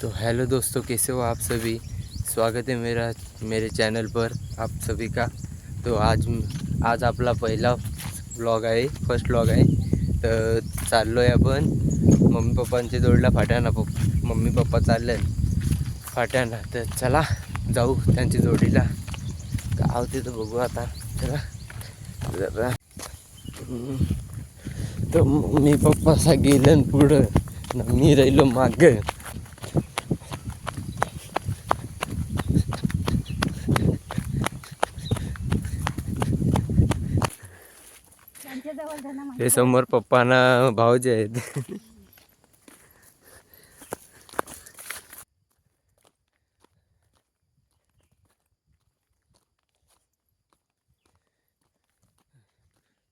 तो हेलो दोस्तों, कैसे हो आप सभी। स्वागत है मेरे चॅनल पर आप सभी का। तो आज आपला पहिला व्लॉग आहे, फर्स्ट व्लॉग आहे। तर चाललो आहे आपण मम्मी पप्पांच्या जोडीला फाट्याना। मम्मी पप्पा चालले फाट्याना, तर चला जाऊ त्यांच्या जोडीला। काय होते तर बघू आता। चला जरा तर मम्मी पप्पा सा गेलं पुढं ना, मी राहिलो मागं। हे समोर पप्पाना भाऊजे आहेत।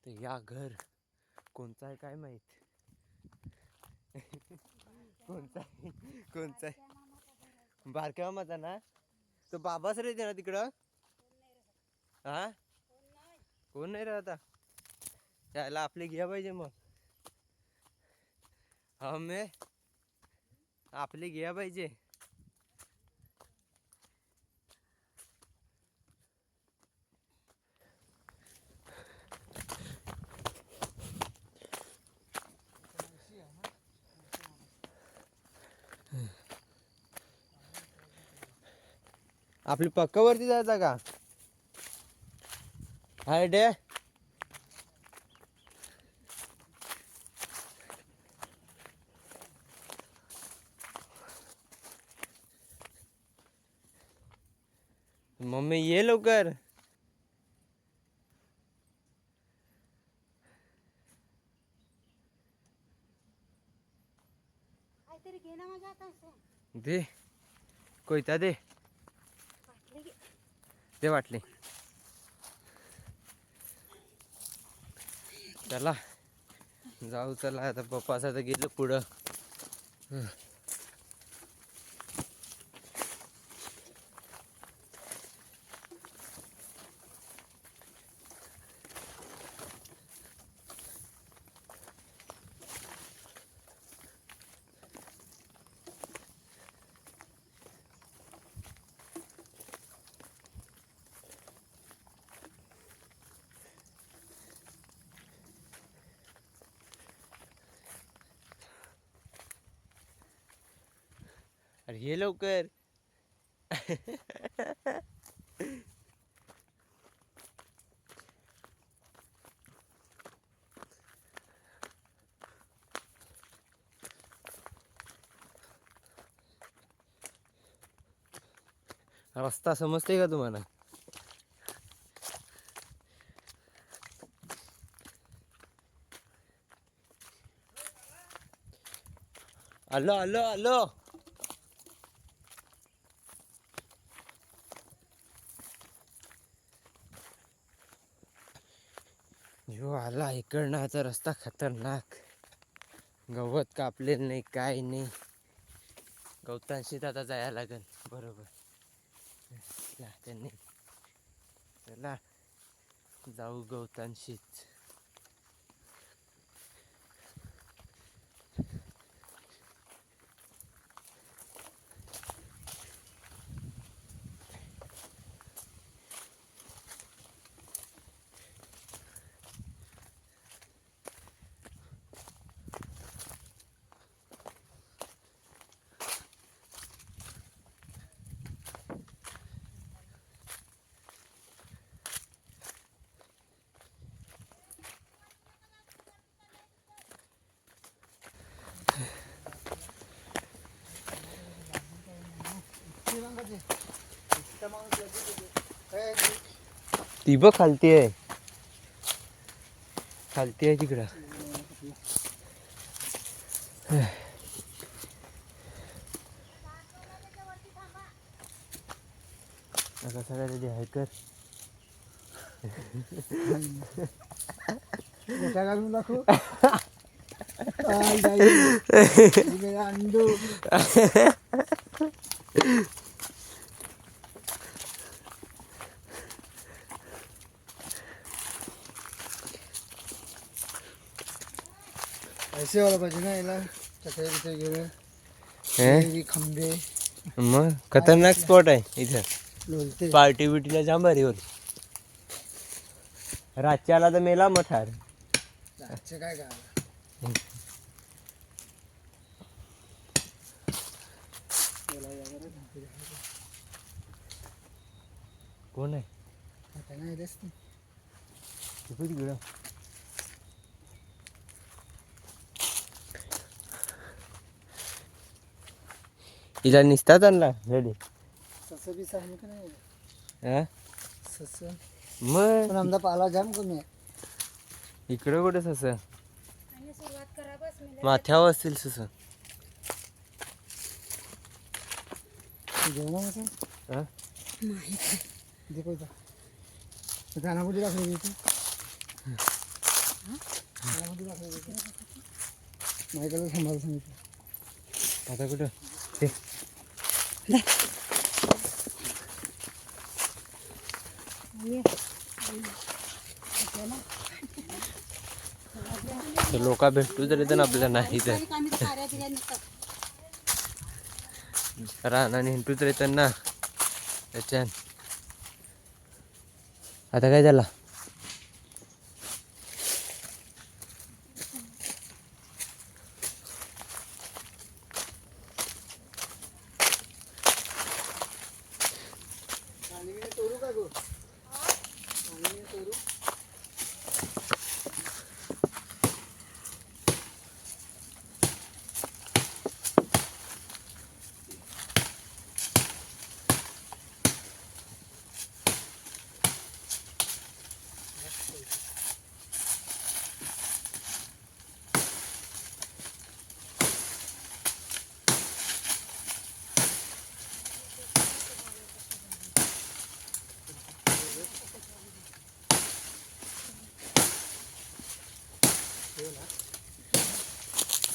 तर या घर कोणचा आहे काय माहित। कोणचा आहे बारक्या मामाचा ना। तो बाबाच राहते ना तिकडं। हा कोण नाही राहता त्याला आपले घ्या पाहिजे मग। हमें आपले घ्या पाहिजे। आपली पक्कावरती जायचा का हाय डे। मम्मी ये लवकर। दे कोयता दे वाटले। चला जाऊ, चला आता पप्पाचा तर गेलं पुढं। अरे ये लवकर। रस्ता समजते का तुम्हाला। आलो आलो आलो। जो आला इकडनाचा रस्ता खतरनाक। गवत कापलेलं नाही, काय नाही। गवतांशीत आता जायला लागेल बरोबर। त्यांनी चला जाऊ गवतांशीत। ती बघ खालती आहे, खालती आहे तिकडं। आता सगळ्या रेडी आहे कर। घालून दाखव। अंडू ऐसे वाला पाहिजे ना याला, चटई बिटई घेऊन। हे खंबे मग खतरनाक स्पॉट आहे इथं. लोलते पार्टी बिटीला जाम भारी होत. रातच्याला तर मेला मठार. रातचं काय गाव कोण आहे आता नाही येतेस तू. तिकडं हिला निसतात आणला रेडी. सस बी सांग का नाही हा सस मग पण आमचा पाला जाम कमी आहे. इकडं कुठं सस माथ्यावर असतील सस. जेवण हा देखो गाना कुठे दाखवली तू मायकाला थांबायला सांगितलं. आता कुठं ते लोका भेटू तरी तर आपल्याला नाही तर राहणार हिंटू तरी तर ना त्याच्यान. आता काय झाला तोरू का गो तोरू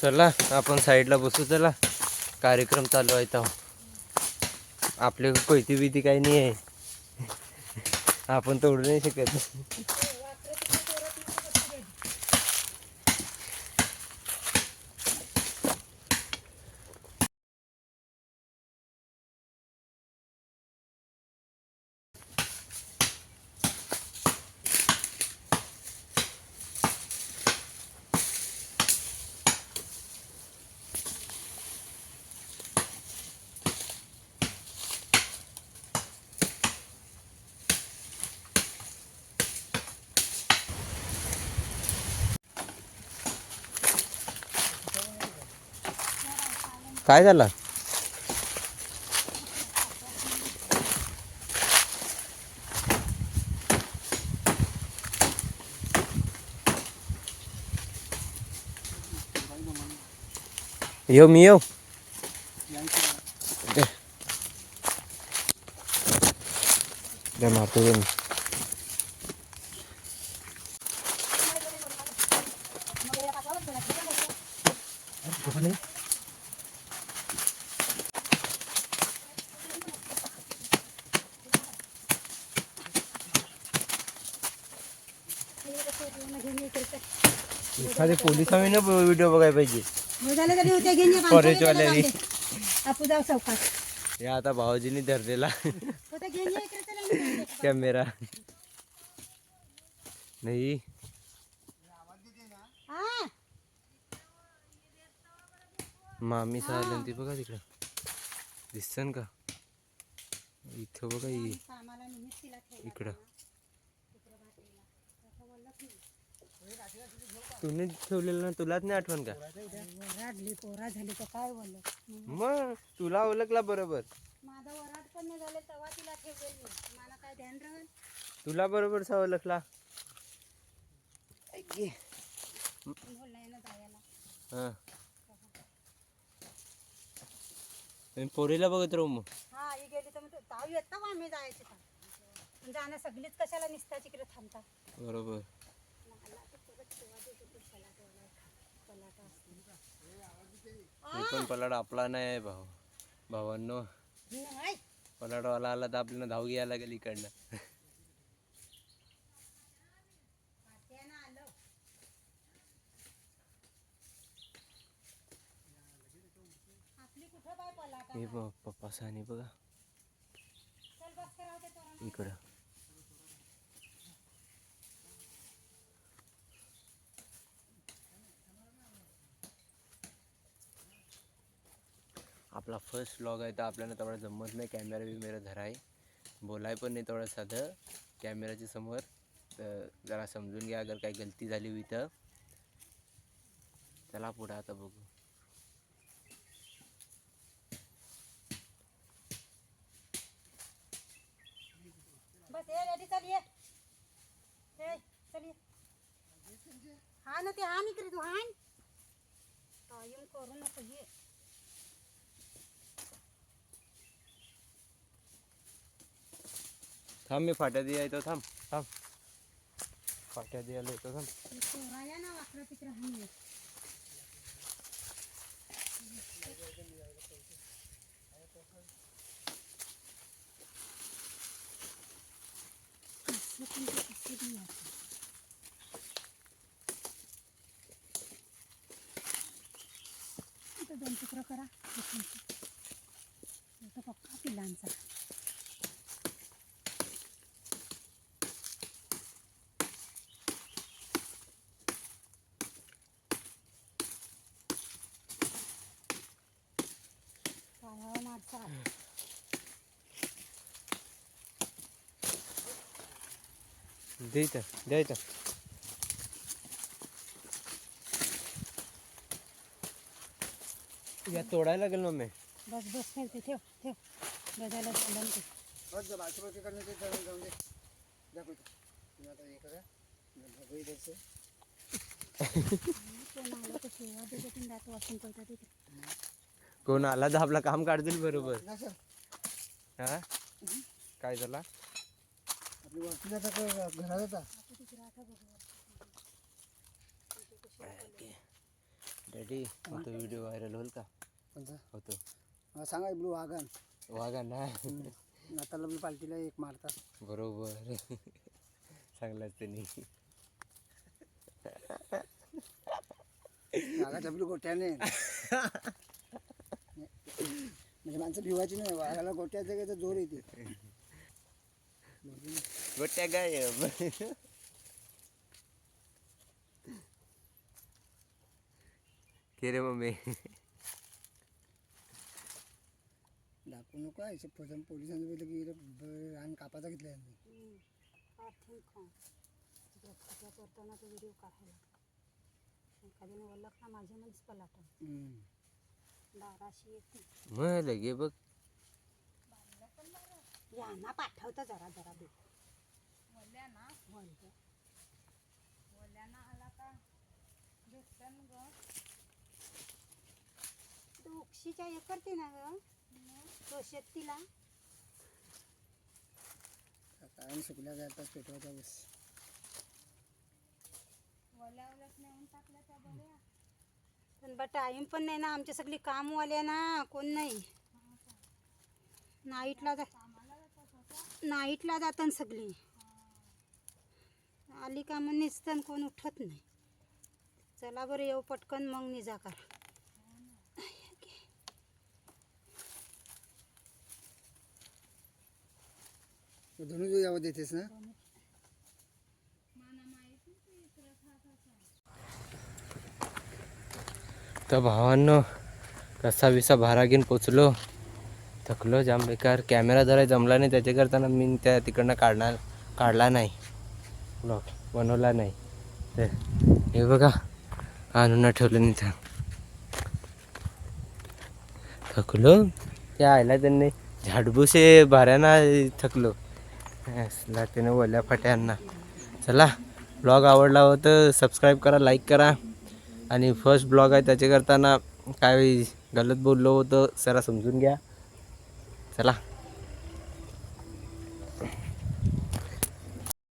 चला आपण साईडला बसू. चला कार्यक्रम चालू आहे तर आपले कोयती बिती काही नाही आहे. आपण तोडू नाही शकत. काय झालं येऊ मी येऊ मारतो मी. एखाद्या पोलिसांनी ना व्हिडिओ बघायला पाहिजे. फॉरेस्टवाले आपू जाऊ चौकात. हे आता भाऊजींनी धरलेला कॅमेरा नाही. मामी साधन ती बघा तिकडं दिसन का इथं बघा इकडं. तुम्ही ठेवलेलं ना तुलाच नाही आठवण का. वराडली पोरा झाली तर काय बोललं. मग तुला ओळखला बरोबर. माझा वराड पण नाही झाले तेव्हा तिला ठेवलेली मला काय ध्यान राहील. तुला बरोबर सा ओळखला. हा पोरीला बघत राहू मग. हा ही गेली तर मग ताव येत ना आम्ही जायची का म्हणजे आणा सगळीच कशाला निसता तिकडे थांबतात. बरोबर मी पण पलाड आपला नाही भाऊ भावांनो. पलाडवाला आला तर आपल्याला धाव घ्यायला लागेल इकडनं. आपली कुठं हे पप्पा सानी बघा चल बस करावं ते तोरण. इकडं. आपला फर्स्ट व्लॉग आहे तर आपल्याला तेवढा जमत नाही कॅमेरा बिमेरा धराय, बोलाय पण नाही तेवढं साधं कॅमेराच्या समोर. तर जरा समजून घ्या अगर काही गलती झाली होई तर. चला पुढं आता बघू. बस ये रेडी चल ये. ए, चल ये. हा ना ते हा इकडे तू हाण. कायम करू नको ये. थांब मी फाट्या दिया येतो. थांब थांब फाट्या द्यायला येतो. थांब. चोराया ना वाकडं तिकडे हाण ये. असं पण ते कसं द्यायचं? इथं 2 तुकडं करा. इथं पक्का पिलांचा. पायावर मारचा. द्यायचं द्यायचं. या तोडायला लागेल मम्मी. बस बस ठेव ते ठेव ठेव. बजायला चाललं ते. बस जर बाजूबाजू करणे ते जाऊन जाऊन दे. दाखव इथं. तुम्ही आता हे करा. बघू इथं. कोण आलं तर सेवा देते दात वाचून करतात तिथे. कोण आला तर आपलं काम काढतील बरोबर. असं हा काय झाला. आपली वरती जाता का घरात जाता? आता तिकडे आता बघू. डॅडी आता व्हिडिओ व्हायरल होईल का. कोणता? होतो. हा सांगा ब्लू वागन. वागा नाही. नाताला मी पालखीला एक मारता. बरोबर चांगलाच त्यांनी. वाघाच्या ब्लू गोट्याने म्हणजे माणसं भिवायची नाही. वाघाला गोट्याचं काय तर जोर येते. गोट्या गायब. के रे मम्मी. दाखवू नको आहे पोलिसांनी बोललं की रान कापाचा घेतला यांनी. आर्थिक खाऊन तिकडे खड्या करताना तो व्हिडिओ काढायला. एखाद्याने ओळखला माझ्या मध्येच पलाटन. दाराशी येते. मग लगे बघ. यांना पाठवतं जरा जरा दे. तू उक्षीच्या हे करते ना ग तो शेतीला. काय सुकल्या जातात पेटवायचा बस. पण बा टाईम पण नाही ना. आमच्या सगळी कामवाल्या ना कोण नाही. नाईटला जातात सगळी. आली का मग निसतं कोण उठत नाही. चला बरं येऊ पटकन मग निजा करा. धनुज यावं देतेस ना. तर भावांनो कसा विसा भारा घेऊन पोचलो. थकलो जाम बेकार. कॅमेरा जरा जमला नाही त्याच्याकरता मी त्या तिकडनं काढला नाही. ब्लॉग बनवला नाही. तर हे बघा आणून ठेवलं नाही तर थकलो. त्या आयला त्यांनी झाडबुसे भाऱ्यांना थकलो. त्याने ओल्या फाट्यांना. चला ब्लॉग आवडला हो तर सबस्क्राईब करा, लाईक करा. आणि फर्स्ट ब्लॉग आहे त्याच्याकरता काय गलत बोललो होतं जरा समजून घ्या. चला.